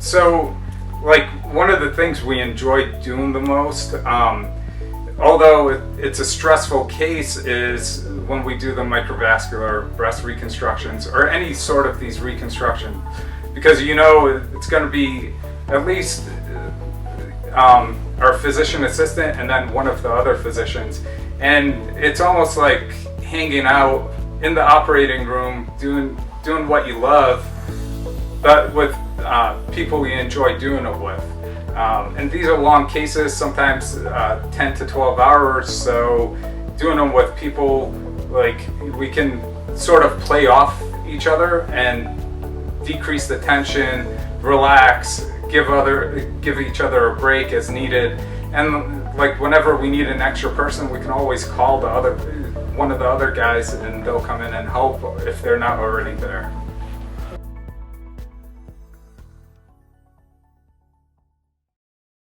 So, like, one of the things we enjoy doing the most, although it's a stressful case, is when we do the microvascular breast reconstructions or any sort of these reconstructions, because it's going to be at least our physician assistant and then one of the other physicians, and it's almost like hanging out in the operating room doing what you love, but with people you enjoy doing it with. And these are long cases, sometimes 10 to 12 hours, so doing them with people, like, we can sort of play off each other and decrease the tension, relax, give each other a break as needed. And like, whenever we need an extra person, we can always call one of the other guys, and they'll come in and help if they're not already there.